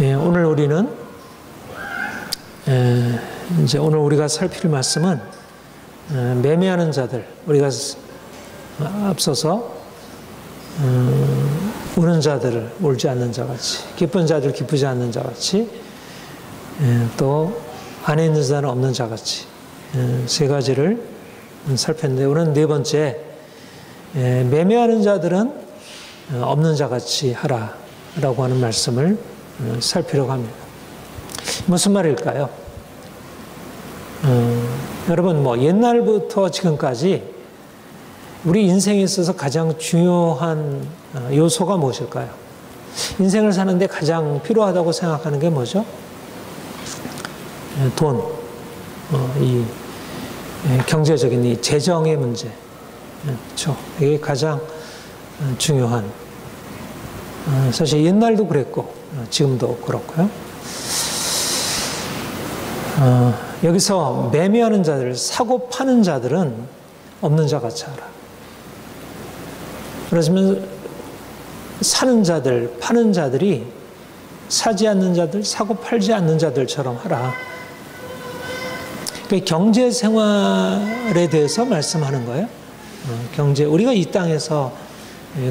오늘 우리는 이제 오늘 우리가 살필 말씀은 매매하는 자들, 우리가 앞서서 우는 자들을 울지 않는 자같이, 기쁜 자들 기쁘지 않는 자같이, 또 안에 있는 자는 없는 자같이 세 가지를 살폈는데, 오늘 네 번째, 매매하는 자들은 없는 자같이 하라라고 하는 말씀을 살피려고 합니다. 무슨 말일까요? 여러분, 옛날부터 지금까지 우리 인생에 있어서 가장 중요한 요소가 무엇일까요? 인생을 사는데 가장 필요하다고 생각하는 게 뭐죠? 돈, 이 경제적인 이 재정의 문제, 그렇죠? 이게 가장 중요한. 사실 옛날도 그랬고 지금도 그렇고요. 여기서 매매하는 자들, 사고 파는 자들은 없는 자 같이 하라. 그러시면 사는 자들, 파는 자들이 사지 않는 자들, 사고 팔지 않는 자들처럼 하라. 그러니까 경제 생활에 대해서 말씀하는 거예요. 경제, 우리가 이 땅에서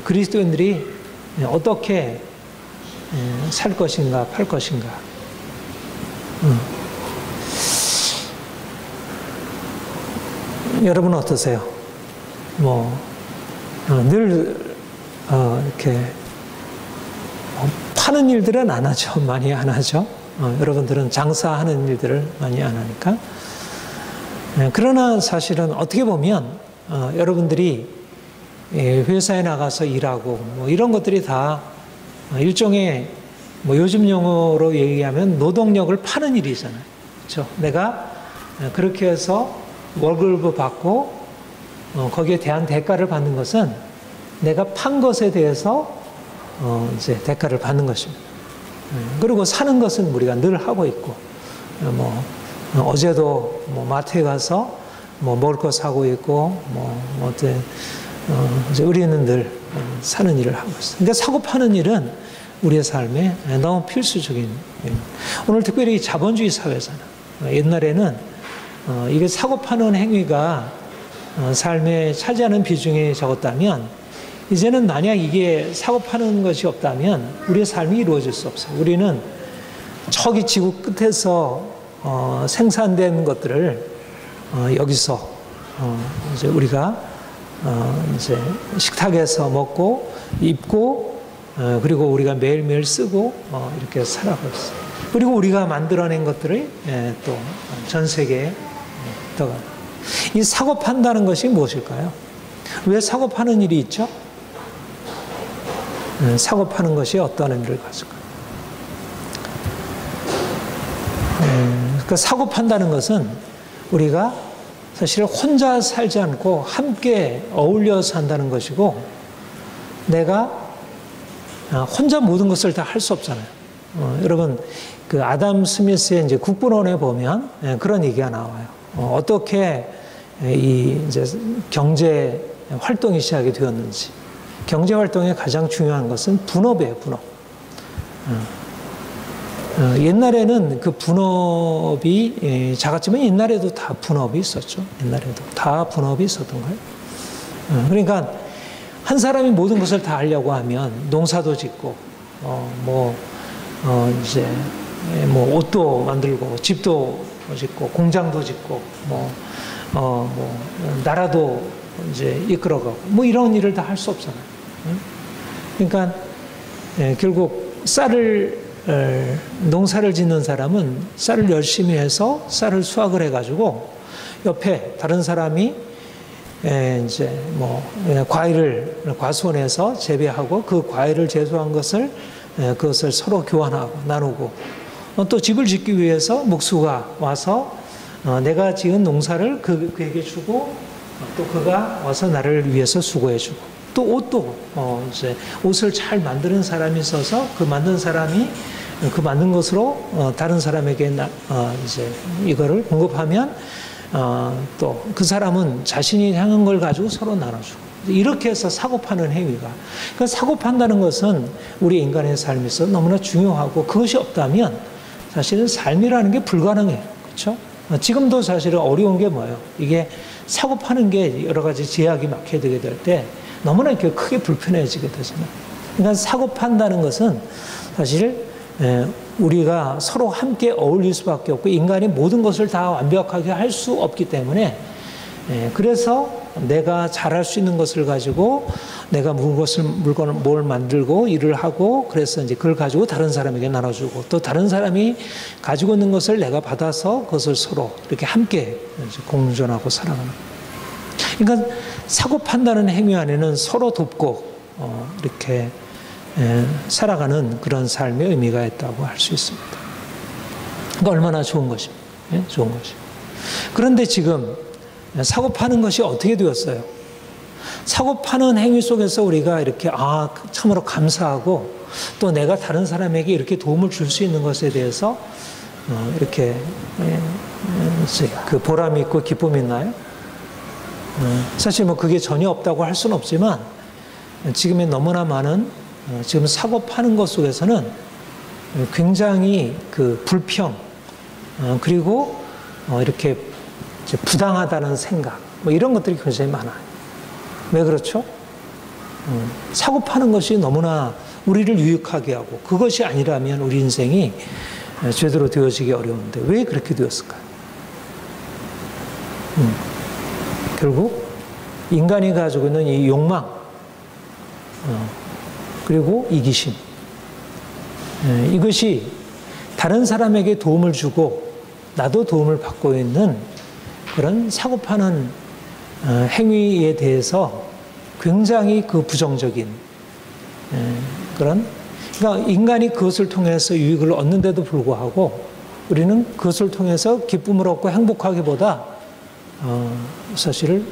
그리스도인들이 어떻게 살 것인가, 팔 것인가. 여러분 어떠세요? 늘 이렇게 파는 일들은 안 하죠. 많이 안 하죠. 여러분들은 장사하는 일들을 많이 안 하니까. 그러나 사실은 어떻게 보면 여러분들이 회사에 나가서 일하고 이런 것들이 다 일종의 요즘 용어로 얘기하면 노동력을 파는 일이잖아요. 그렇죠? 내가 그렇게 해서 월급을 받고 거기에 대한 대가를 받는 것은 내가 판 것에 대해서 이제 대가를 받는 것입니다. 그리고 사는 것은 우리가 늘 하고 있고, 어제도 마트에 가서 먹을 거 사고 있고, 이제 우리는 늘 사는 일을 하고 있어요. 근데 사고 파는 일은 우리의 삶에 너무 필수적인 일입니다. 오늘 특별히 자본주의 사회잖아요. 옛날에는 이게 사고 파는 행위가 삶에 차지하는 비중이 적었다면, 이제는 만약 이게 사고 파는 것이 없다면 우리의 삶이 이루어질 수 없어요. 우리는 저기 지구 끝에서 생산된 것들을 여기서 이제 우리가 이제 식탁에서 먹고 입고 그리고 우리가 매일매일 쓰고 이렇게 살아가고 있어요. 그리고 우리가 만들어낸 것들을 또 전 세계에 들어가. 이 사고 판다는 것이 무엇일까요? 왜 사고 파는 일이 있죠? 사고 파는 것이 어떤 의미를 가질까요? 그러니까 사고 판다는 것은 우리가 사실 혼자 살지 않고 함께 어울려 산다는 것이고, 내가 혼자 모든 것을 다 할 수 없잖아요. 여러분, 그 아담 스미스의 이제 국부론에 보면 그런 얘기가 나와요. 어떻게 이 이제 경제 활동이 시작이 되었는지. 경제 활동의 가장 중요한 것은 분업이에요, 분업. 옛날에는 그 분업이 작았지만 옛날에도 다 분업이 있었죠. 옛날에도 다 분업이 있었던 거예요. 그러니까 한 사람이 모든 것을 다 하려고 하면 농사도 짓고, 이제 옷도 만들고, 집도 짓고, 공장도 짓고, 나라도 이제 이끌어가고, 이런 일을 다 할 수 없잖아요. 그러니까 결국 농사를 짓는 사람은 쌀을 열심히 해서 쌀을 수확을 해가지고 옆에 다른 사람이 이제 과일을 과수원에서 재배하고 그 과일을 제수한 것을 그것을 서로 교환하고 나누고, 또 집을 짓기 위해서 목수가 와서 내가 지은 농사를 그에게 주고, 또 그가 와서 나를 위해서 수고해주고, 또 옷도 이제 옷을 잘 만드는 사람이 있어서 그 만든 사람이 그 만든 것으로 다른 사람에게 이제 이거를 공급하면 또 그 사람은 자신이 향한 걸 가지고 서로 나눠주고, 이렇게 해서 사고 파는 행위가. 그러니까 사고 판다는 것은 우리 인간의 삶에서 너무나 중요하고 그것이 없다면 사실은 삶이라는 게 불가능해요. 그렇죠? 지금도 사실은 어려운 게 뭐예요? 이게 사고 파는 게 여러 가지 제약이 막혀야 되게 될 때 너무나 이렇게 크게 불편해지게 되잖아요. 그러니까 사고 판다는 것은 사실 우리가 서로 함께 어울릴 수밖에 없고 인간이 모든 것을 다 완벽하게 할 수 없기 때문에 그래서 내가 잘할 수 있는 것을 가지고 내가 물건을 뭘 만들고 일을 하고 그래서 이제 그걸 가지고 다른 사람에게 나눠주고 또 다른 사람이 가지고 있는 것을 내가 받아서 그것을 서로 이렇게 함께 공존하고 살아가는. 그러니까 사고 판다는 행위 안에는 서로 돕고 이렇게 살아가는 그런 삶의 의미가 있다고 할 수 있습니다. 그러니까 얼마나 좋은 것입니다. 좋은 것입니다. 그런데 지금 사고 파는 것이 어떻게 되었어요? 사고 파는 행위 속에서 우리가 이렇게 참으로 감사하고 또 내가 다른 사람에게 이렇게 도움을 줄 수 있는 것에 대해서 이렇게 그 보람이 있고 기쁨이 있나요? 사실 뭐 그게 전혀 없다고 할 수는 없지만 지금의 너무나 많은 지금 사고 파는 것 속에서는 굉장히 그 불평 그리고 이렇게 부당하다는 생각 뭐 이런 것들이 굉장히 많아요. 왜 그렇죠? 사고 파는 것이 너무나 우리를 유익하게 하고 그것이 아니라면 우리 인생이 제대로 되어지기 어려운데 왜 그렇게 되었을까요? 결국 인간이 가지고 있는 이 욕망 그리고 이기심 이것이 다른 사람에게 도움을 주고 나도 도움을 받고 있는 그런 사고 파는 행위에 대해서 굉장히 그 부정적인 그러니까 인간이 그것을 통해서 유익을 얻는데도 불구하고 우리는 그것을 통해서 기쁨을 얻고 행복하기보다 사실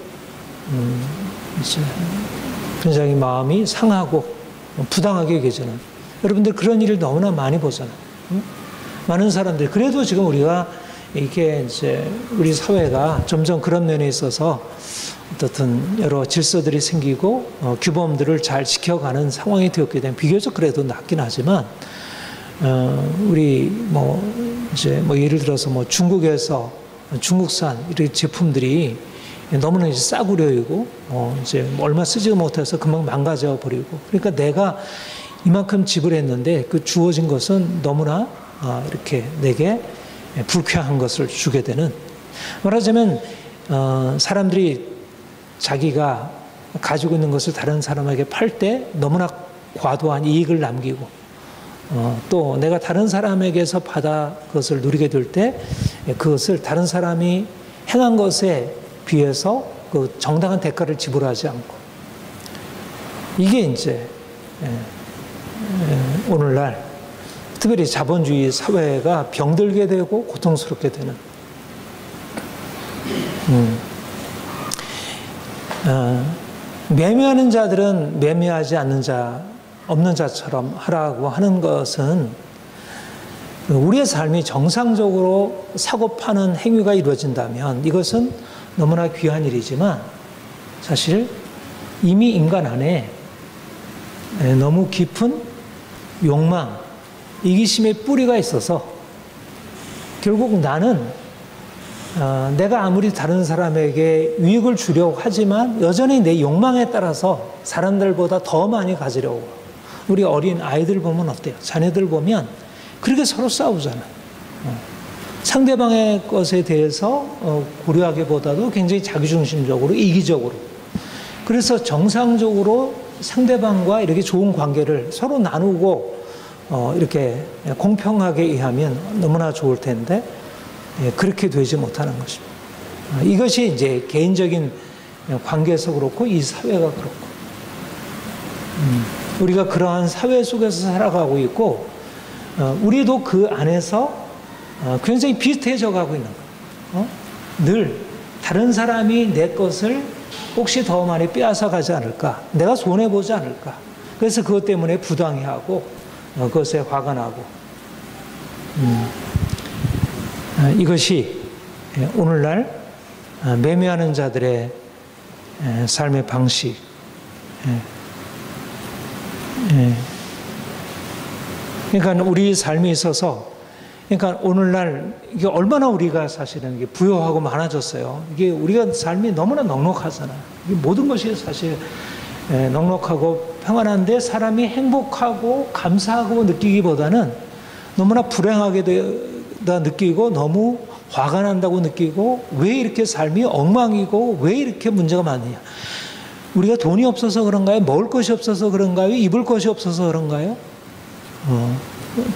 이제 굉장히 마음이 상하고 부당하게 여겨지는 여러분들 그런 일을 너무나 많이 보잖아요. 많은 사람들이 그래도 지금 우리가 이게 이제 우리 사회가 점점 그런 면에 있어서 어떻든 여러 질서들이 생기고 규범들을 잘 지켜가는 상황이 되었기 때문에 비교적 그래도 낫긴 하지만 우리 뭐 이제 뭐 예를 들어서 뭐 중국에서 중국산 이런 제품들이 너무나 이제 싸구려이고 이제 얼마 쓰지도 못해서 금방 망가져 버리고 그러니까 내가 이만큼 지불했는데 그 주어진 것은 너무나 이렇게 내게 불쾌한 것을 주게 되는 말하자면 사람들이 자기가 가지고 있는 것을 다른 사람에게 팔 때 너무나 과도한 이익을 남기고 또 내가 다른 사람에게서 받아 그것을 누리게 될 때 그것을 다른 사람이 행한 것에 비해서 그 정당한 대가를 지불하지 않고 이게 이제 오늘날 특별히 자본주의 사회가 병들게 되고 고통스럽게 되는 매매하는 자들은 매매하지 않는 자 없는 자처럼 하라고 하는 것은 우리의 삶이 정상적으로 사고 파는 행위가 이루어진다면 이것은 너무나 귀한 일이지만 사실 이미 인간 안에 너무 깊은 욕망, 이기심의 뿌리가 있어서 결국 나는 내가 아무리 다른 사람에게 유익을 주려고 하지만 여전히 내 욕망에 따라서 사람들보다 더 많이 가지려고. 우리 어린 아이들 보면 어때요? 자녀들 보면 그렇게 서로 싸우잖아요. 상대방의 것에 대해서 고려하기보다도 굉장히 자기중심적으로 이기적으로. 그래서 정상적으로 상대방과 이렇게 좋은 관계를 서로 나누고 이렇게 공평하게 이해하면 너무나 좋을 텐데 그렇게 되지 못하는 것입니다. 이것이 이제 개인적인 관계에서 그렇고 이 사회가 그렇고 우리가 그러한 사회 속에서 살아가고 있고 우리도 그 안에서 굉장히 비슷해져 가고 있는 거예요. 늘 다른 사람이 내 것을 혹시 더 많이 빼앗아 가지 않을까, 내가 손해보지 않을까, 그래서 그것 때문에 부당해하고 그것에 화가 나고 이것이 오늘날 매매하는 자들의 삶의 방식 그러니까 우리 삶에 있어서, 그러니까 오늘날 이게 얼마나 우리가 사실은 이게 부유하고 많아졌어요. 이게 우리가 삶이 너무나 넉넉하잖아요. 이게 모든 것이 사실 넉넉하고 평안한데 사람이 행복하고 감사하고 느끼기보다는 너무나 불행하게 느끼고 너무 화가 난다고 느끼고 왜 이렇게 삶이 엉망이고 왜 이렇게 문제가 많느냐. 우리가 돈이 없어서 그런가요? 먹을 것이 없어서 그런가요? 입을 것이 없어서 그런가요?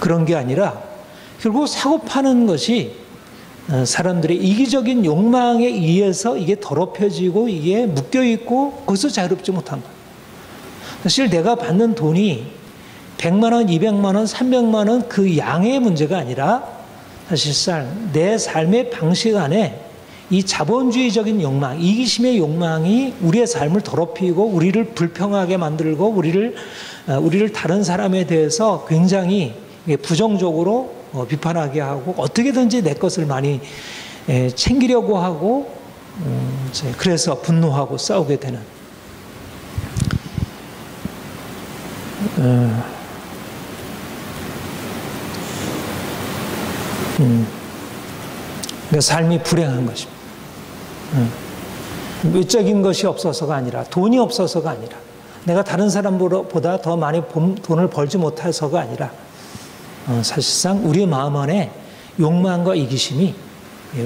그런 게 아니라 결국 사고 파는 것이 사람들의 이기적인 욕망에 의해서 이게 더럽혀지고 이게 묶여있고 거기서 자유롭지 못한 거예요. 사실 내가 받는 돈이 100만 원, 200만 원, 300만 원 그 양의 문제가 아니라 사실상 내 삶의 방식 안에 이 자본주의적인 욕망, 이기심의 욕망이 우리의 삶을 더럽히고 우리를 불평하게 만들고 우리를 다른 사람에 대해서 굉장히 부정적으로 비판하게 하고 어떻게든지 내 것을 많이 챙기려고 하고 그래서 분노하고 싸우게 되는 그러니까 삶이 불행한 것입니다. 외적인 것이 없어서가 아니라 돈이 없어서가 아니라 내가 다른 사람보다 더 많이 돈을 벌지 못해서가 아니라 사실상 우리의 마음 안에 욕망과 이기심이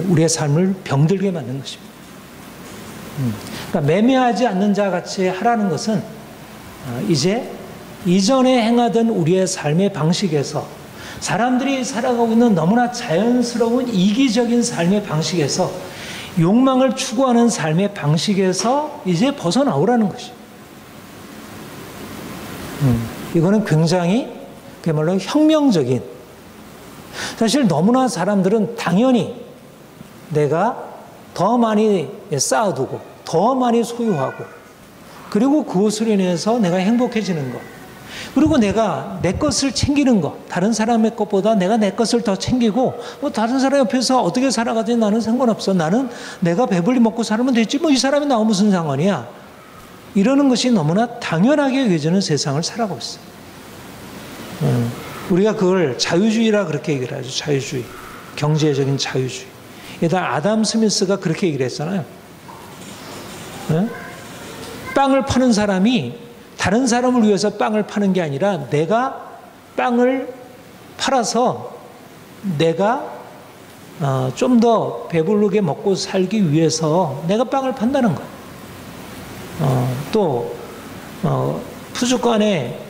우리의 삶을 병들게 만든 것입니다. 그러니까 매매하지 않는 자 같이 하라는 것은 이제 이전에 행하던 우리의 삶의 방식에서 사람들이 살아가고 있는 너무나 자연스러운 이기적인 삶의 방식에서 욕망을 추구하는 삶의 방식에서 이제 벗어나오라는 것이죠. 이거는 굉장히 그야말로 혁명적인, 사실 너무나 사람들은 당연히 내가 더 많이 쌓아두고 더 많이 소유하고 그리고 그것으로 인해서 내가 행복해지는 것, 그리고 내가 내 것을 챙기는 것, 다른 사람의 것보다 내가 내 것을 더 챙기고 뭐 다른 사람 옆에서 어떻게 살아가든 나는 상관없어, 나는 내가 배불리 먹고 살면 됐지 뭐 이 사람이 나와 무슨 상관이야, 이러는 것이 너무나 당연하게 여겨지는 세상을 살아가고 있어요. 우리가 그걸 자유주의라 그렇게 얘기를 하죠. 자유주의, 경제적인 자유주의. 일단 아담 스미스가 그렇게 얘기를 했잖아요. 빵을 파는 사람이 다른 사람을 위해서 빵을 파는 게 아니라 내가 빵을 팔아서 내가 좀 더 배부르게 먹고 살기 위해서 내가 빵을 판다는 거예요. 또 푸주간에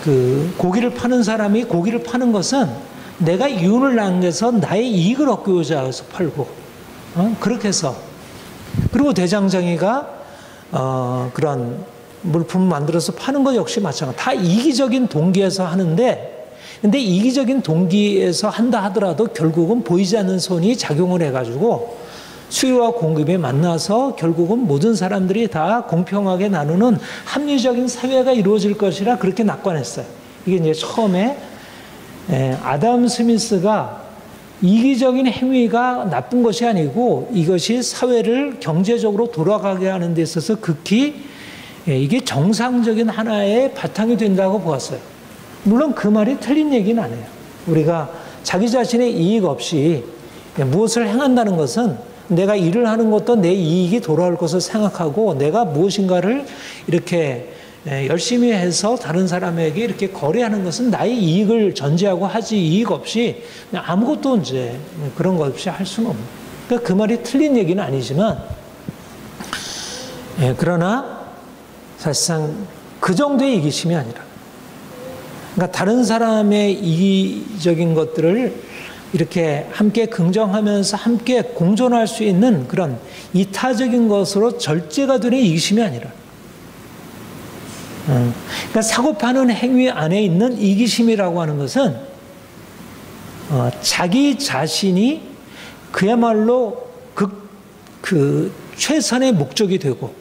그 고기를 파는 사람이 고기를 파는 것은 내가 이윤을 남겨서 나의 이익을 얻고자 해서 팔고 그렇게 해서, 그리고 대장장이가 그런 물품을 만들어서 파는 것 역시 마찬가지. 다 이기적인 동기에서 하는데, 근데 이기적인 동기에서 한다 하더라도 결국은 보이지 않는 손이 작용을 해가지고 수요와 공급이 만나서 결국은 모든 사람들이 다 공평하게 나누는 합리적인 사회가 이루어질 것이라 그렇게 낙관했어요. 이게 이제 처음에 아담 스미스가 이기적인 행위가 나쁜 것이 아니고 이것이 사회를 경제적으로 돌아가게 하는 데 있어서 극히 이게 정상적인 하나의 바탕이 된다고 보았어요. 물론 그 말이 틀린 얘기는 아니에요. 우리가 자기 자신의 이익 없이 무엇을 행한다는 것은 내가 일을 하는 것도 내 이익이 돌아올 것을 생각하고 내가 무엇인가를 이렇게 열심히 해서 다른 사람에게 이렇게 거래하는 것은 나의 이익을 전제하고 하지, 이익 없이 그냥 아무것도 이제 그런 것 없이 할 수는 없는. 그러니까 그 말이 틀린 얘기는 아니지만, 그러나 사실상 그 정도의 이기심이 아니라, 그러니까 다른 사람의 이기적인 것들을 이렇게 함께 긍정하면서 함께 공존할 수 있는 그런 이타적인 것으로 절제가 되는 이기심이 아니라, 그러니까 사고 파는 행위 안에 있는 이기심이라고 하는 것은 자기 자신이 그야말로 그 최선의 목적이 되고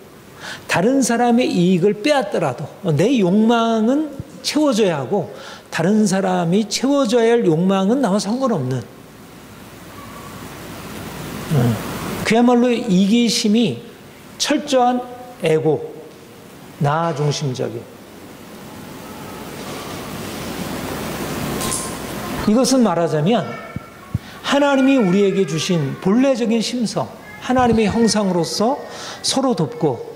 다른 사람의 이익을 빼앗더라도 내 욕망은 채워져야 하고 다른 사람이 채워져야 할 욕망은 나와 상관없는, 그야말로 이기심이 철저한 에고, 나 중심적인. 이것은 말하자면 하나님이 우리에게 주신 본래적인 심성, 하나님의 형상으로서 서로 돕고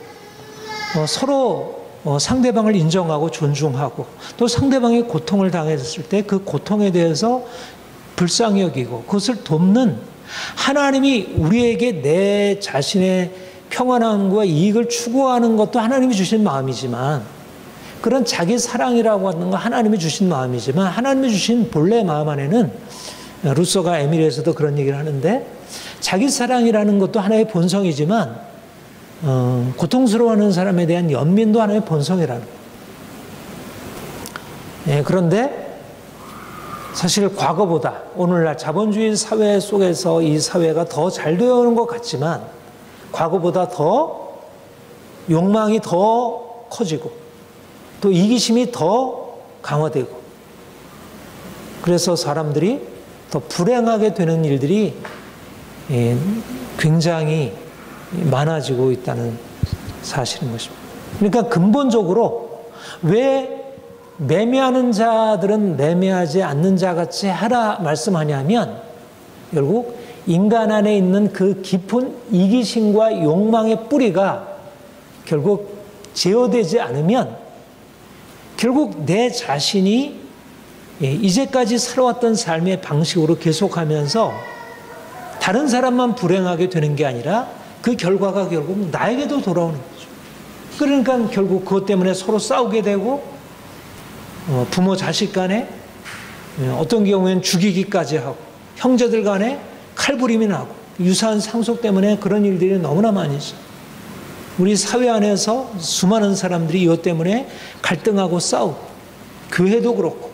서로 상대방을 인정하고 존중하고 또 상대방이 고통을 당했을 때 그 고통에 대해서 불쌍히 여기고 그것을 돕는 하나님이 우리에게 내 자신의 평안함과 이익을 추구하는 것도 하나님이 주신 마음이지만 그런 자기 사랑이라고 하는 건 하나님이 주신 마음이지만 하나님이 주신 본래 마음 안에는 루소가 에밀리에서도 그런 얘기를 하는데 자기 사랑이라는 것도 하나의 본성이지만 고통스러워하는 사람에 대한 연민도 하나의 본성이라는 거예요. 그런데 사실 과거보다 오늘날 자본주의 사회 속에서 이 사회가 더 잘 되어 오는 것 같지만 과거보다 더 욕망이 더 커지고 또 이기심이 더 강화되고 그래서 사람들이 더 불행하게 되는 일들이 굉장히 많아지고 있다는 사실인 것입니다. 그러니까 근본적으로 왜 매매하는 자들은 매매하지 않는 자같이 하라 말씀하냐면 결국 인간 안에 있는 그 깊은 이기심과 욕망의 뿌리가 결국 제어되지 않으면 결국 내 자신이 이제까지 살아왔던 삶의 방식으로 계속하면서 다른 사람만 불행하게 되는 게 아니라 그 결과가 결국 나에게도 돌아오는 거죠. 그러니까 결국 그것 때문에 서로 싸우게 되고 부모 자식 간에 어떤 경우에는 죽이기까지 하고 형제들 간에 칼부림이 나고 유사한 상속 때문에 그런 일들이 너무나 많이 있어요. 우리 사회 안에서 수많은 사람들이 이것 때문에 갈등하고 싸우고 교회도 그렇고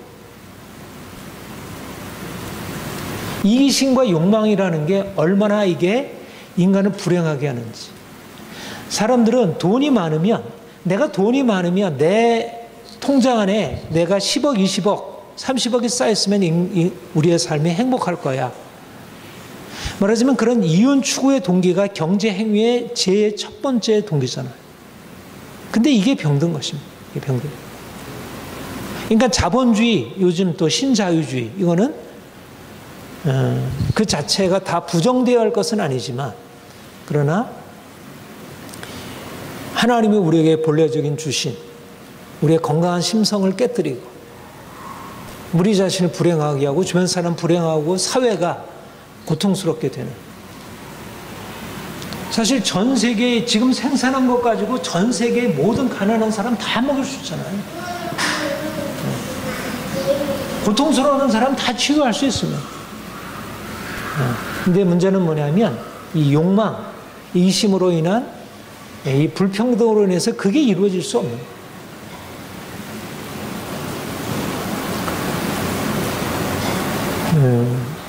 이기심과 욕망이라는 게 얼마나 이게 인간을 불행하게 하는지. 사람들은 돈이 많으면 내가 돈이 많으면 내 통장 안에 내가 10억, 20억, 30억이 쌓였으면 우리의 삶이 행복할 거야. 말하자면 그런 이윤 추구의 동기가 경제 행위의 제일 첫 번째 동기잖아요. 근데 이게 병든 것입니다. 이게 병든. 그러니까 자본주의, 요즘 또 신자유주의, 이거는 그 자체가 다 부정되어야 할 것은 아니지만 그러나 하나님이 우리에게 본래적인 주신 우리의 건강한 심성을 깨뜨리고 우리 자신을 불행하게 하고 주변 사람 불행하고 사회가 고통스럽게 되는. 사실 전 세계에 지금 생산한 것 가지고 전 세계의 모든 가난한 사람 다 먹을 수 있잖아요. 고통스러워하는 사람 다 치유할 수 있으면. 근데 문제는 뭐냐면 이 욕망, 이기심으로 인한 이 불평등으로 인해서 그게 이루어질 수 없는 거예요.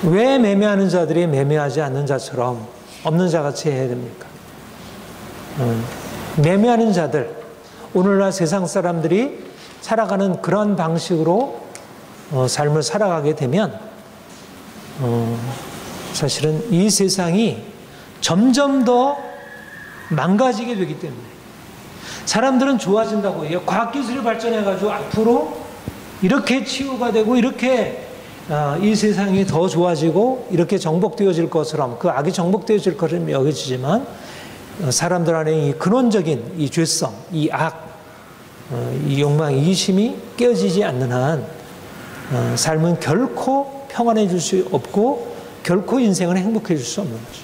왜 매매하는 자들이 매매하지 않는 자처럼 없는 자같이 해야 됩니까? 매매하는 자들, 오늘날 세상 사람들이 살아가는 그런 방식으로 삶을 살아가게 되면 사실은 이 세상이 점점 더 망가지게 되기 때문에 사람들은 좋아진다고 해요. 과학기술이 발전해가지고 앞으로 이렇게 치유가 되고 이렇게 이 세상이 더 좋아지고 이렇게 정복되어질 것처럼 그 악이 정복되어질 것처럼 여겨지지만 사람들 안에 이 근원적인 이 죄성, 이 악, 이 욕망, 이기심이 깨어지지 않는 한 삶은 결코 평안해질 수 없고 결코 인생은 행복해질 수 없는 거죠.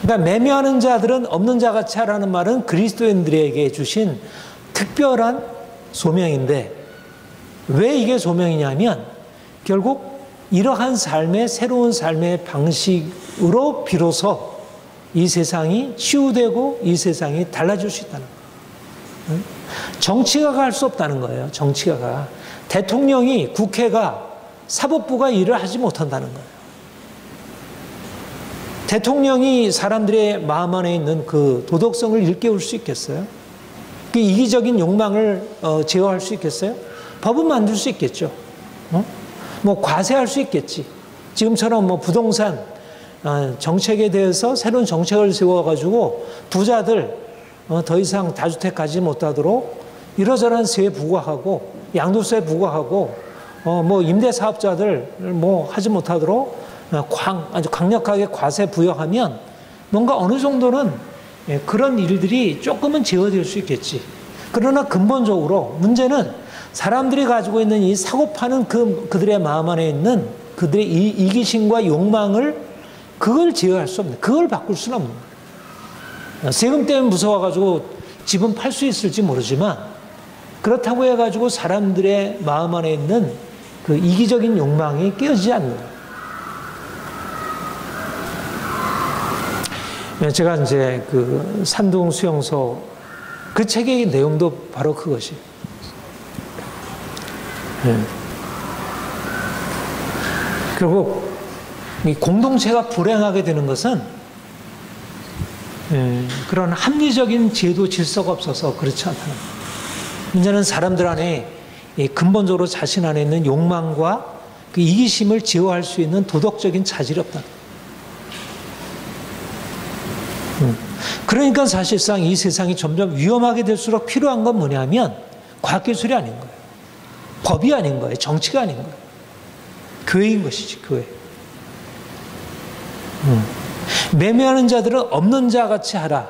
그러니까 매매하는 자들은 없는 자같이 하라는 말은 그리스도인들에게 주신 특별한 소명인데 왜 이게 소명이냐면 결국 이러한 삶의 새로운 삶의 방식으로 비로소 이 세상이 치유되고 이 세상이 달라질 수 있다는 거예요. 정치가가 할 수 없다는 거예요. 정치가가. 대통령이, 국회가, 사법부가 일을 하지 못한다는 거예요. 대통령이 사람들의 마음 안에 있는 그 도덕성을 일깨울 수 있겠어요? 그 이기적인 욕망을 제어할 수 있겠어요? 법은 만들 수 있겠죠. 뭐 과세할 수 있겠지. 지금처럼 뭐 부동산 정책에 대해서 새로운 정책을 세워가지고 부자들 더 이상 다주택 가지 못하도록 이러저러한 세에 부과하고 양도세에 부과하고 뭐 임대사업자들 뭐 하지 못하도록 아주 강력하게 과세 부여하면 뭔가 어느 정도는 그런 일들이 조금은 제어될 수 있겠지. 그러나 근본적으로 문제는 사람들이 가지고 있는 이 사고 파는 그들의 마음 안에 있는 그들의 이기심과 욕망을 그걸 제어할 수 없는, 그걸 바꿀 수는 없는 거예요. 세금 때문에 무서워가지고 집은 팔 수 있을지 모르지만 그렇다고 해가지고 사람들의 마음 안에 있는 그 이기적인 욕망이 깨어지지 않는 거예요. 제가 이제 그 산둥 수용소 그 책의 내용도 바로 그것이. 결국 이 공동체가 불행하게 되는 것은 그런 합리적인 제도 질서가 없어서 그렇지 않다는 거예요. 문제는 사람들 안에 근본적으로 자신 안에 있는 욕망과 그 이기심을 제어할 수 있는 도덕적인 자질이 없다. 그러니까 사실상 이 세상이 점점 위험하게 될수록 필요한 건 뭐냐면 과학기술이 아닌 거예요. 법이 아닌 거예요. 정치가 아닌 거예요. 교회인 것이지, 교회. 매매하는 자들은 없는 자 같이 하라.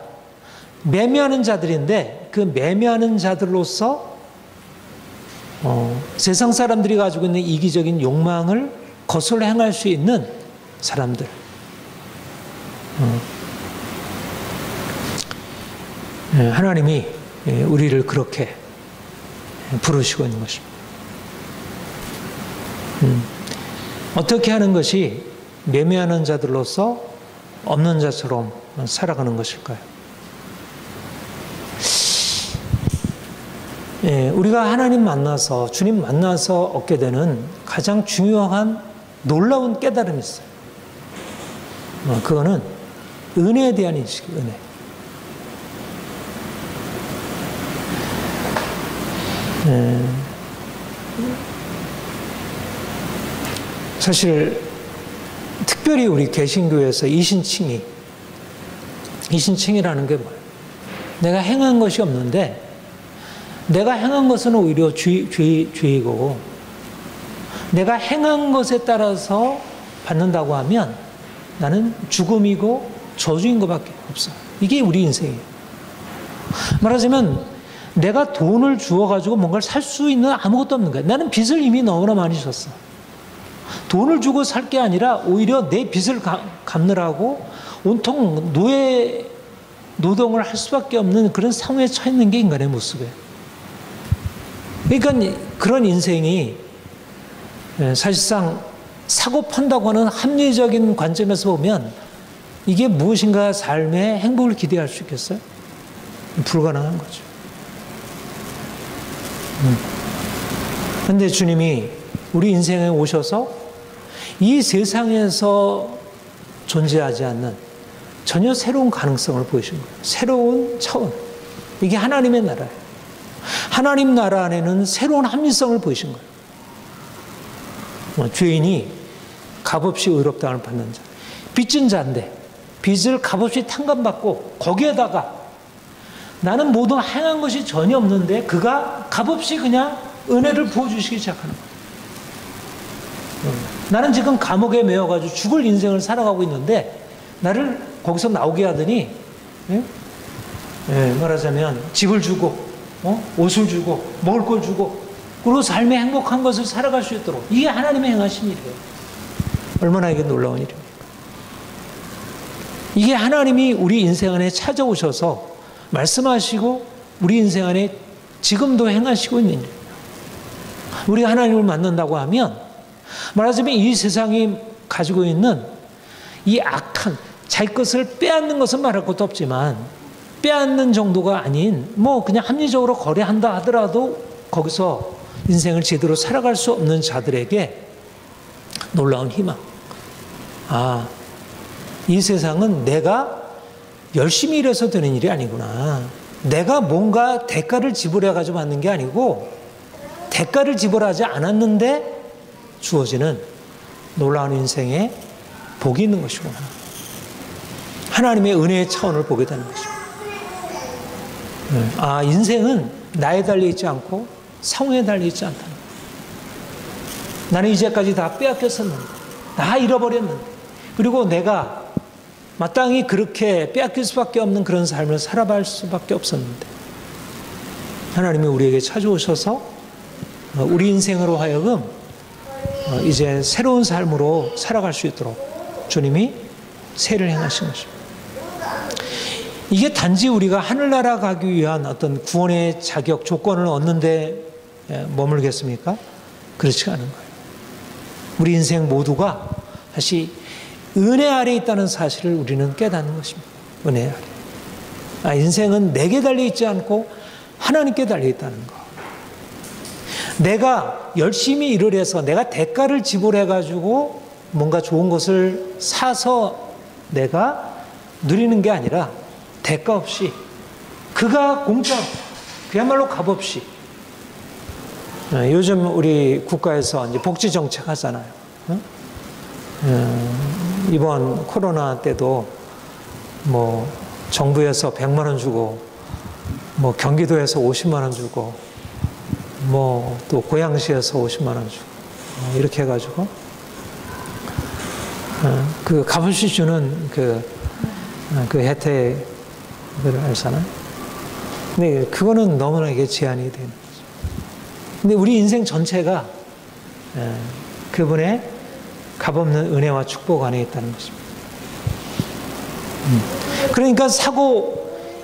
매매하는 자들인데 그 매매하는 자들로서 세상 사람들이 가지고 있는 이기적인 욕망을 거슬러 행할 수 있는 사람들. 하나님이 우리를 그렇게 부르시고 있는 것입니다. 어떻게 하는 것이 매매하는 자들로서 없는 자처럼 살아가는 것일까요? 우리가 하나님 만나서 주님 만나서 얻게 되는 가장 중요한 놀라운 깨달음이 있어요. 그거는 은혜에 대한 인식이에요. 은혜. 사실 특별히 우리 개신교에서 이신칭이라는 게 뭐예요? 내가 행한 것이 없는데 내가 행한 것은 오히려 죄이고 내가 행한 것에 따라서 받는다고 하면 나는 죽음이고 저주인 것밖에 없어요. 이게 우리 인생이에요. 말하자면 내가 돈을 주어가지고 뭔가를 살 수 있는 아무것도 없는 거야. 나는 빚을 이미 너무나 많이 졌어. 돈을 주고 살 게 아니라 오히려 내 빚을 갚느라고 온통 노동을 할 수밖에 없는 그런 상황에 처해 있는 게 인간의 모습이에요. 그러니까 그런 인생이 사실상 사고 판다고 하는 합리적인 관점에서 보면 이게 무엇인가 삶의 행복을 기대할 수 있겠어요? 불가능한 거죠. 그런데 주님이 우리 인생에 오셔서 이 세상에서 존재하지 않는 전혀 새로운 가능성을 보이신 거예요. 새로운 차원. 이게 하나님의 나라예요. 하나님 나라 안에는 새로운 합리성을 보이신 거예요. 죄인이 값없이 의롭다함을 받는 자. 빚진 자인데 빚을 값없이 탕감받고 거기에다가 나는 모든 행한 것이 전혀 없는데 그가 값없이 그냥 은혜를 부어주시기 시작하는 거예요. 나는 지금 감옥에 매여가지고 죽을 인생을 살아가고 있는데 나를 거기서 나오게 하더니 말하자면 집을 주고 옷을 주고 먹을 걸 주고 그리고 삶의 행복한 것을 살아갈 수 있도록 이게 하나님의 행하신 일이에요. 얼마나 이게 놀라운 일입니까? 이게 하나님이 우리 인생 안에 찾아오셔서 말씀하시고 우리 인생 안에 지금도 행하시고 있는 일이에요. 우리가 하나님을 만난다고 하면 말하자면 이 세상이 가지고 있는 이 악한 자기 것을 빼앗는 것은 말할 것도 없지만 빼앗는 정도가 아닌 뭐 그냥 합리적으로 거래한다 하더라도 거기서 인생을 제대로 살아갈 수 없는 자들에게 놀라운 희망. 아, 이 세상은 내가 열심히 일해서 되는 일이 아니구나. 내가 뭔가 대가를 지불해가지고 받는 게 아니고 대가를 지불하지 않았는데 주어지는 놀라운 인생에 복이 있는 것이구나. 하나님의 은혜의 차원을 보게 되는 것입니다. 인생은 나에 달려있지 않고 상황에 달려있지 않다. 나는 이제까지 다 빼앗겼었는데, 다 잃어버렸는데, 그리고 내가 마땅히 그렇게 빼앗길 수밖에 없는 그런 삶을 살아갈 수밖에 없었는데, 하나님이 우리에게 찾아오셔서 우리 인생으로 하여금 이제 새로운 삶으로 살아갈 수 있도록 주님이 세를 행하신 것입니다. 이게 단지 우리가 하늘나라 가기 위한 어떤 구원의 자격, 조건을 얻는데 머물겠습니까? 그렇지가 않은 거예요. 우리 인생 모두가 다시 은혜 아래에 있다는 사실을 우리는 깨닫는 것입니다. 은혜 아래. 인생은 내게 달려있지 않고 하나님께 달려있다는 거. 내가 열심히 일을 해서 내가 대가를 지불해가지고 뭔가 좋은 것을 사서 내가 누리는 게 아니라 대가 없이, 그가 공짜로, 그야말로 값 없이. 요즘 우리 국가에서 이제 복지 정책 하잖아요. 이번 코로나 때도 뭐 정부에서 100만 원 주고, 뭐 경기도에서 50만 원 주고, 뭐 또 고양시에서 50만 원 주고, 이렇게 해가지고 그 값없이 주는 그 혜택을 알잖아요. 근데 그거는 너무나 이게 제한이 되는 거죠. 근데 우리 인생 전체가 그분의 값없는 은혜와 축복 안에 있다는 것입니다. 그러니까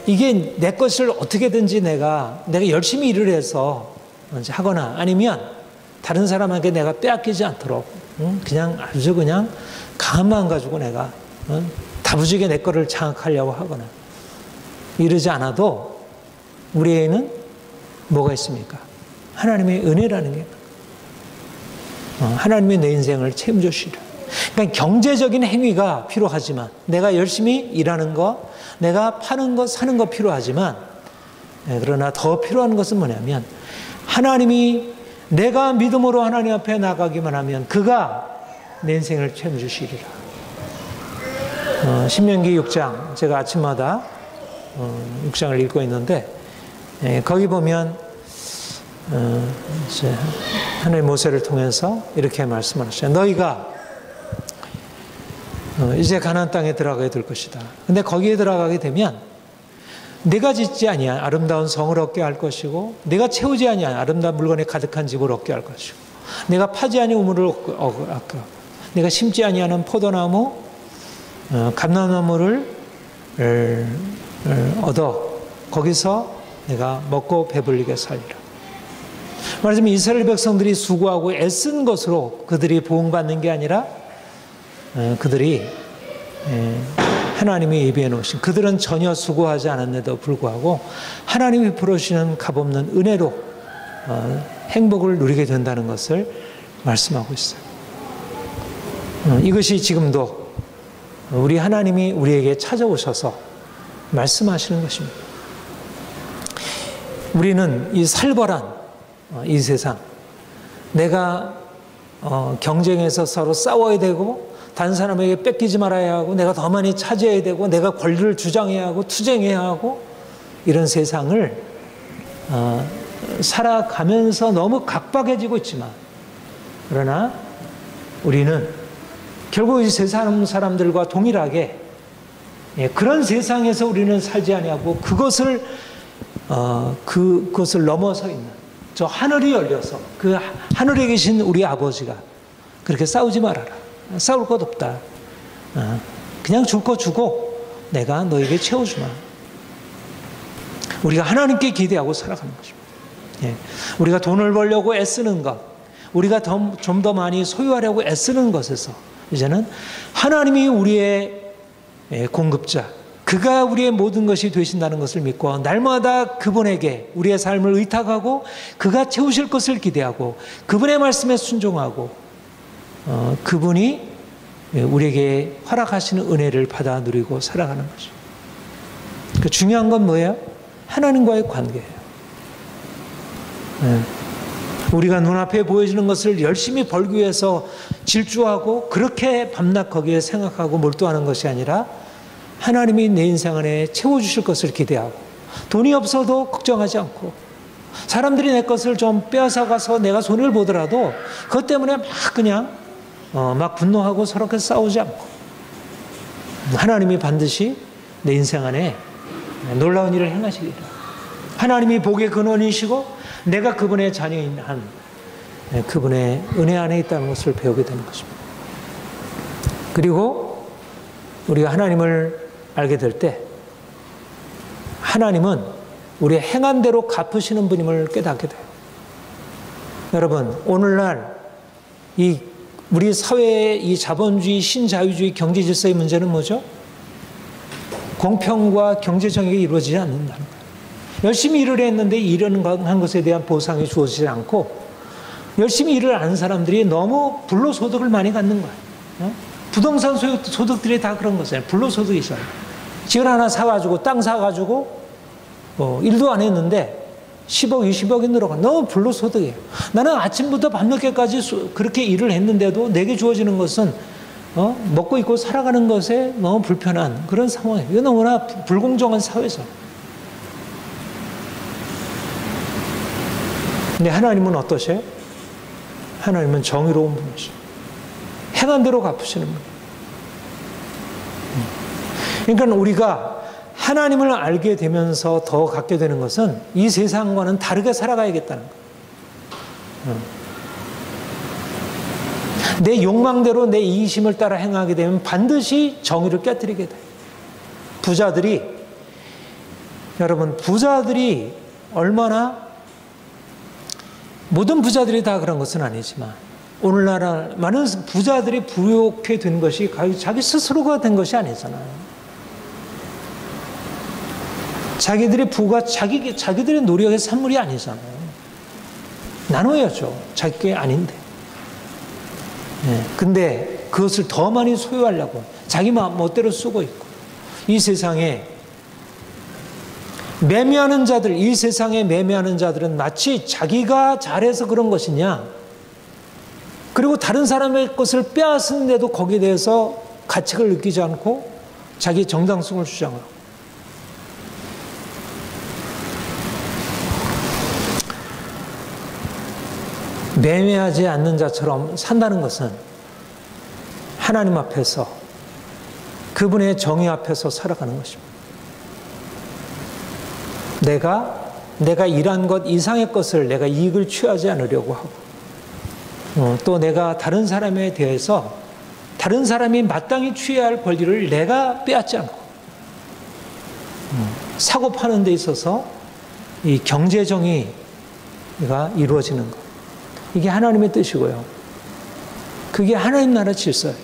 이게 내 것을 어떻게든지 내가 열심히 일을 해서 하거나, 아니면 다른 사람에게 내가 빼앗기지 않도록 그냥 아주 그냥 강한 마음 가지고 내가 다부지게 내 거를 장악하려고 하거나 이러지 않아도 우리에는 뭐가 있습니까? 하나님의 은혜라는 게 하나님의 내 인생을 책임져 주시려. 그러니까 경제적인 행위가 필요하지만, 내가 열심히 일하는 거, 내가 파는 거, 사는 거 필요하지만, 그러나 더 필요한 것은 뭐냐면, 하나님이 내가 믿음으로 하나님 앞에 나가기만 하면 그가 내 인생을 책임져 주시리라. 신명기 6장, 제가 아침마다 6장을 읽고 있는데, 거기 보면 이제 하나님 모세를 통해서 이렇게 말씀을 하셨어요. 너희가 이제 가나안 땅에 들어가게 될 것이다. 근데 거기에 들어가게 되면 내가 짓지 아니한 아름다운 성을 얻게 할 것이고, 내가 채우지 아니한 아름다운 물건에 가득한 집을 얻게 할 것이고, 내가 파지 아니한 우물을 얻고, 내가 심지 아니하는 포도나무, 감람나무를 얻어 거기서 내가 먹고 배불리게 살리라. 말하자면 이스라엘 백성들이 수고하고 애쓴 것으로 그들이 보응받는 게 아니라, 그들이 하나님이 예비해 놓으신, 그들은 전혀 수고하지 않았는데도 불구하고 하나님이 풀어주시는 값없는 은혜로 행복을 누리게 된다는 것을 말씀하고 있어요. 이것이 지금도 우리 하나님이 우리에게 찾아오셔서 말씀하시는 것입니다. 우리는 이 살벌한 이 세상, 내가 경쟁에서 서로 싸워야 되고, 다른 사람에게 뺏기지 말아야 하고, 내가 더 많이 차지해야 되고, 내가 권리를 주장해야 하고 투쟁해야 하고, 이런 세상을 살아가면서 너무 각박해지고 있지만, 그러나 우리는 결국 이 세상 사람들과 동일하게 그런 세상에서 우리는 살지 아니하고 그것을 넘어서 있는 저 하늘이 열려서 그 하늘에 계신 우리 아버지가 그렇게 싸우지 말아라, 싸울 것 없다, 그냥 줄 거 주고 내가 너에게 채워주마. 우리가 하나님께 기대하고 살아가는 것입니다. 우리가 돈을 벌려고 애쓰는 것, 우리가 좀 더 많이 소유하려고 애쓰는 것에서 이제는 하나님이 우리의 공급자, 그가 우리의 모든 것이 되신다는 것을 믿고 날마다 그분에게 우리의 삶을 의탁하고 그가 채우실 것을 기대하고 그분의 말씀에 순종하고 그분이 우리에게 허락하시는 은혜를 받아 누리고 살아가는 거죠. 그 중요한 건 뭐예요? 하나님과의 관계예요. 우리가 눈앞에 보여지는 것을 열심히 벌기 위해서 질주하고 그렇게 밤낮 거기에 생각하고 몰두하는 것이 아니라 하나님이 내 인생 안에 채워주실 것을 기대하고 돈이 없어도 걱정하지 않고, 사람들이 내 것을 좀 빼앗아가서 내가 손해를 보더라도 그것 때문에 막 그냥 막 분노하고 서로 싸우지 않고, 하나님이 반드시 내 인생 안에 놀라운 일을 행하시리라. 하나님이 복의 근원이시고 내가 그분의 자녀인 한 그분의 은혜 안에 있다는 것을 배우게 되는 것입니다. 그리고 우리가 하나님을 알게 될 때 하나님은 우리의 행한 대로 갚으시는 분임을 깨닫게 돼요. 여러분, 오늘날 우리 사회의 이 자본주의, 신자유주의 경제 질서의 문제는 뭐죠? 공평과 경제 정의가 이루어지지 않는다는 거예요. 열심히 일을 했는데 일을 한 것에 대한 보상이 주어지지 않고, 열심히 일을 안 사람들이 너무 불로소득을 많이 갖는 거예요. 부동산 소득들이 다 그런 거잖아요. 불로소득이 있어요. 집 하나 사가지고, 땅 사가지고, 일도 안 했는데 10억, 20억이 늘어가. 너무 불로소득이에요. 나는 아침부터 밤늦게까지 그렇게 일을 했는데도 내게 주어지는 것은 먹고 입고 살아가는 것에 너무 불편한 그런 상황이에요. 이거 너무나 불공정한 사회죠. 근데 하나님은 어떠세요? 하나님은 정의로운 분이시죠. 행한 대로 갚으시는 분이에요. 그러니까 우리가 하나님을 알게 되면서 더 갖게 되는 것은 이 세상과는 다르게 살아가야겠다는 거예요. 내 욕망대로 내 이기심을 따라 행하게 되면 반드시 정의를 깨뜨리게 돼요. 여러분, 부자들이 얼마나, 모든 부자들이 다 그런 것은 아니지만 오늘날 많은 부자들이 부욕해 된 것이 자기 스스로가 된 것이 아니잖아요. 자기들의 부가 자기들의 노력의 산물이 아니잖아요. 나눠야죠. 자기 게 아닌데. 근데 그것을 더 많이 소유하려고 자기 멋대로 쓰고 있고, 이 세상에 매매하는 자들, 이 세상에 매매하는 자들은 마치 자기가 잘해서 그런 것이냐, 그리고 다른 사람의 것을 빼앗았는데도 거기에 대해서 가책을 느끼지 않고 자기 정당성을 주장하고, 매매하지 않는 자처럼 산다는 것은 하나님 앞에서, 그분의 정의 앞에서 살아가는 것입니다. 내가 일한 것 이상의 것을 내가 이익을 취하지 않으려고 하고, 또 내가 다른 사람에 대해서 다른 사람이 마땅히 취해야 할 권리를 내가 빼앗지 않고, 사고 파는 데 있어서 이 경제 정의가 이루어지는 것, 이게 하나님의 뜻이고요. 그게 하나님 나라 질서예요.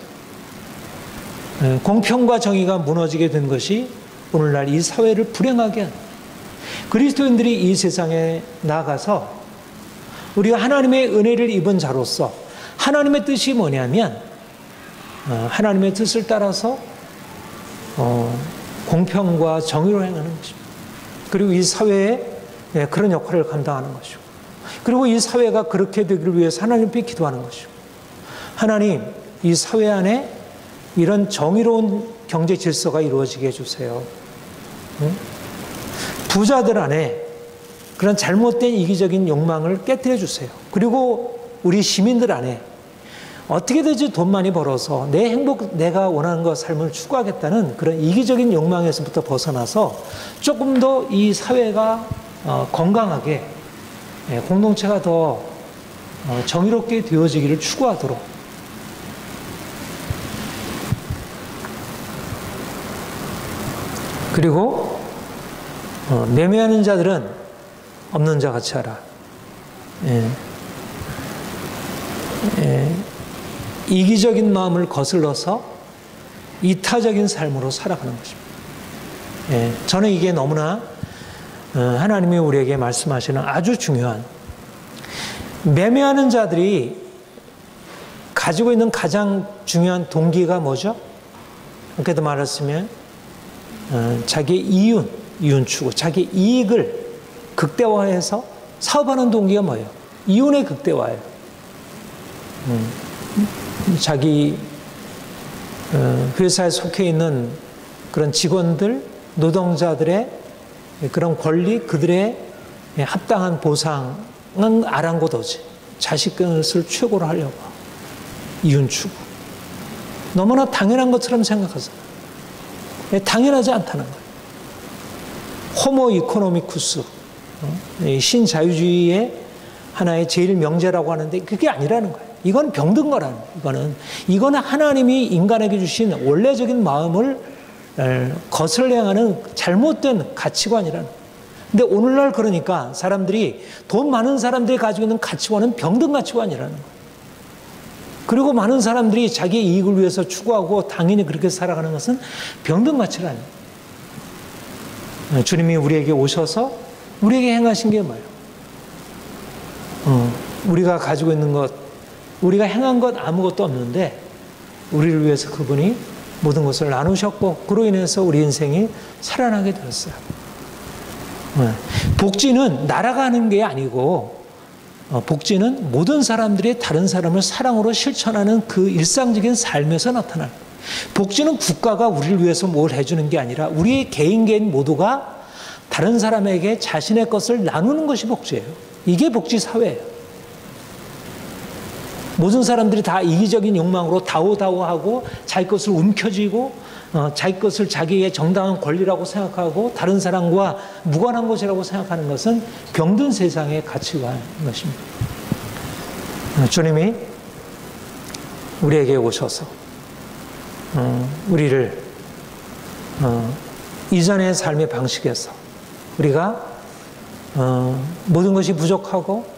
공평과 정의가 무너지게 된 것이 오늘날 이 사회를 불행하게 하는, 그리스도인들이 이 세상에 나아가서 우리가 하나님의 은혜를 입은 자로서 하나님의 뜻이 뭐냐면, 하나님의 뜻을 따라서 공평과 정의로 행하는 것입니다. 그리고 이 사회에 그런 역할을 감당하는 것이고, 그리고 이 사회가 그렇게 되기를 위해서 하나님께 기도하는 것이고, 하나님, 이 사회 안에 이런 정의로운 경제 질서가 이루어지게 해주세요. 부자들 안에 그런 잘못된 이기적인 욕망을 깨뜨려 주세요. 그리고 우리 시민들 안에 어떻게든지 돈 많이 벌어서 내 행복, 내가 원하는 것 삶을 추구하겠다는 그런 이기적인 욕망에서부터 벗어나서 조금 더 이 사회가 건강하게, 공동체가 더 정의롭게 되어지기를 추구하도록, 그리고 매매하는 자들은 없는 자 같이 하라. 이기적인 마음을 거슬러서 이타적인 삶으로 살아가는 것입니다. 저는 이게 너무나 하나님이 우리에게 말씀하시는 아주 중요한, 매매하는 자들이 가지고 있는 가장 중요한 동기가 뭐죠? 그렇게도 말했으면 자기의 이윤 추구, 자기 이익을 극대화해서 사업하는 동기가 뭐예요? 이윤의 극대화예요. 자기 회사에 속해 있는 그런 직원들, 노동자들의 그런 권리, 그들의 합당한 보상은 아랑곳하지. 자식 것을 최고로 하려고. 이윤 추구. 너무나 당연한 것처럼 생각하잖아. 당연하지 않다는 거예요. 호모 이코노미쿠스, 신자유주의의 하나의 제일 명제라고 하는데 그게 아니라는 거예요. 이건 병든 거라는 거예요. 이거는 하나님이 인간에게 주신 원래적인 마음을 거슬러 향하는 잘못된 가치관이라는 거예요. 근데 오늘날 그러니까 사람들이, 돈 많은 사람들이 가지고 있는 가치관은 병든 가치관이라는 거예요. 그리고 많은 사람들이 자기의 이익을 위해서 추구하고 당연히 그렇게 살아가는 것은 병든 가치라는 거예요. 주님이 우리에게 오셔서 우리에게 행하신 게 뭐예요? 우리가 가지고 있는 것, 우리가 행한 것 아무것도 없는데 우리를 위해서 그분이 모든 것을 나누셨고 그로 인해서 우리 인생이 살아나게 되었어요. 복지는 나라가 하는 게 아니고 복지는 모든 사람들이 다른 사람을 사랑으로 실천하는 그 일상적인 삶에서 나타나요. 복지는 국가가 우리를 위해서 뭘 해주는 게 아니라 우리의 개인 모두가 다른 사람에게 자신의 것을 나누는 것이 복지예요. 이게 복지 사회예요. 모든 사람들이 다 이기적인 욕망으로 다오다오하고 자기 것을 움켜쥐고 자기 것을 자기의 정당한 권리라고 생각하고 다른 사람과 무관한 것이라고 생각하는 것은 병든 세상의 가치관인 것입니다. 주님이 우리에게 오셔서 우리를 이전의 삶의 방식에서 우리가 모든 것이 부족하고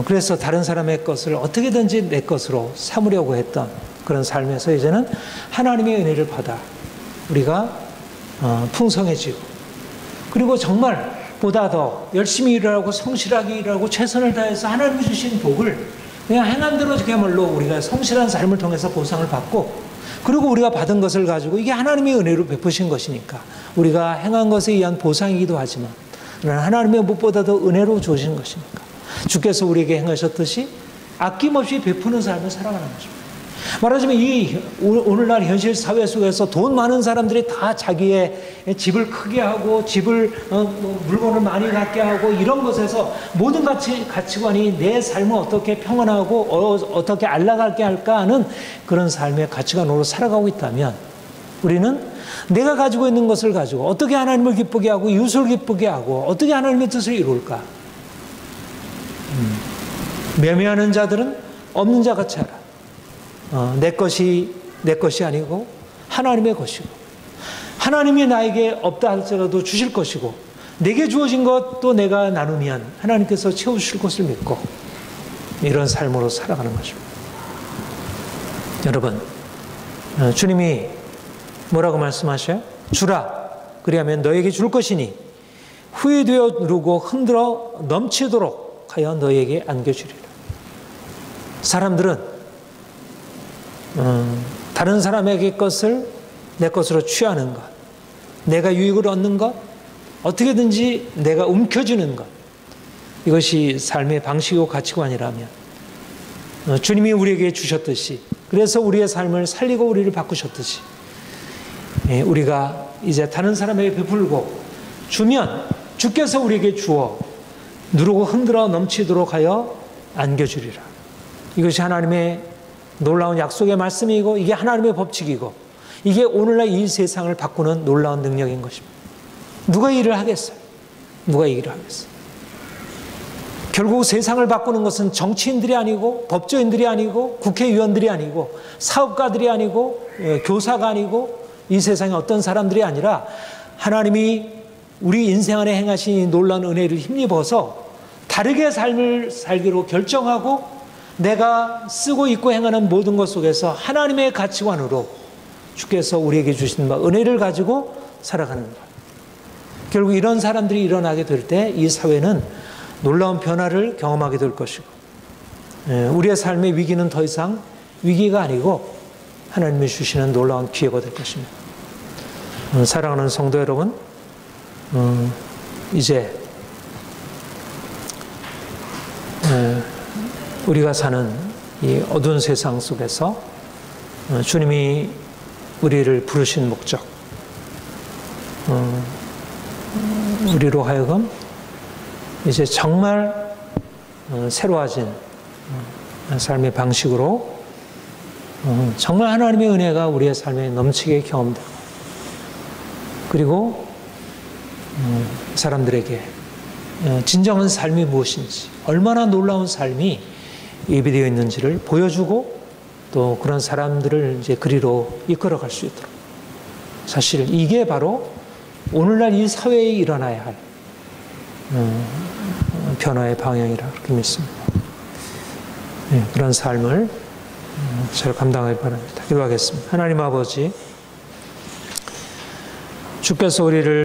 그래서 다른 사람의 것을 어떻게든지 내 것으로 삼으려고 했던 그런 삶에서 이제는 하나님의 은혜를 받아 우리가 풍성해지고 그리고 정말 보다 더 열심히 일하고 성실하게 일하고 최선을 다해서 하나님이 주신 복을 그냥 행한 대로 그야말로 우리가 성실한 삶을 통해서 보상을 받고 그리고 우리가 받은 것을 가지고 이게 하나님의 은혜로 베푸신 것이니까 우리가 행한 것에 의한 보상이기도 하지만 하나님의 무엇보다 더 은혜로 주신 것이니까 주께서 우리에게 행하셨듯이 아낌없이 베푸는 삶을 살아가는 것입니다. 말하자면 이 오늘날 현실 사회 속에서 돈 많은 사람들이 다 자기의 집을 크게 하고 집을 물건을 많이 갖게 하고 이런 것에서 모든 가치관이 내 삶을 어떻게 평안하고 어떻게 안락하게 할까 하는 그런 삶의 가치관으로 살아가고 있다면 우리는 내가 가지고 있는 것을 가지고 어떻게 하나님을 기쁘게 하고 이웃을 기쁘게 하고 어떻게 하나님의 뜻을 이룰까? 매매하는 자들은 없는 자 같이 하라. 내 것이 아니고 하나님의 것이고 하나님이 나에게 없다 할지라도 주실 것이고 내게 주어진 것도 내가 나누면 하나님께서 채워주실 것을 믿고 이런 삶으로 살아가는 것입니다. 여러분, 주님이 뭐라고 말씀하셔요? 주라, 그리하면 너에게 줄 것이니 후회되어 누르고 흔들어 넘치도록 하여 너에게 안겨주리라. 사람들은 다른 사람에게 것을 내 것으로 취하는 것, 내가 유익을 얻는 것, 어떻게든지 내가 움켜쥐는 것, 이것이 삶의 방식이고 가치관이라면 주님이 우리에게 주셨듯이 그래서 우리의 삶을 살리고 우리를 바꾸셨듯이 우리가 이제 다른 사람에게 베풀고 주면 주께서 우리에게 주어 누르고 흔들어 넘치도록 하여 안겨주리라. 이것이 하나님의 놀라운 약속의 말씀이고 이게 하나님의 법칙이고 이게 오늘날 이 세상을 바꾸는 놀라운 능력인 것입니다. 누가 일을 하겠어요? 누가 이 일을 하겠어요? 결국 세상을 바꾸는 것은 정치인들이 아니고 법조인들이 아니고 국회의원들이 아니고 사업가들이 아니고 교사가 아니고 이 세상에 어떤 사람들이 아니라 하나님이 우리 인생 안에 행하신 이 놀라운 은혜를 힘입어서 다르게 삶을 살기로 결정하고 내가 쓰고 있고 행하는 모든 것 속에서 하나님의 가치관으로 주께서 우리에게 주신 은혜를 가지고 살아가는 것. 결국 이런 사람들이 일어나게 될 때 이 사회는 놀라운 변화를 경험하게 될 것이고 우리의 삶의 위기는 더 이상 위기가 아니고 하나님이 주시는 놀라운 기회가 될 것입니다. 사랑하는 성도 여러분, 이제 우리가 사는 이 어두운 세상 속에서 주님이 우리를 부르신 목적, 우리로 하여금 이제 정말 새로워진 삶의 방식으로 정말 하나님의 은혜가 우리의 삶에 넘치게 경험되고, 그리고 사람들에게 진정한 삶이 무엇인지, 얼마나 놀라운 삶이 예비되어 있는지를 보여주고, 또 그런 사람들을 이제 그리로 이끌어갈 수 있도록, 사실 이게 바로 오늘날 이 사회에 일어나야 할 변화의 방향이라 그렇게 믿습니다. 네, 그런 삶을 잘 감당하기 바랍니다. 기도하겠습니다. 하나님 아버지, 주께서 우리를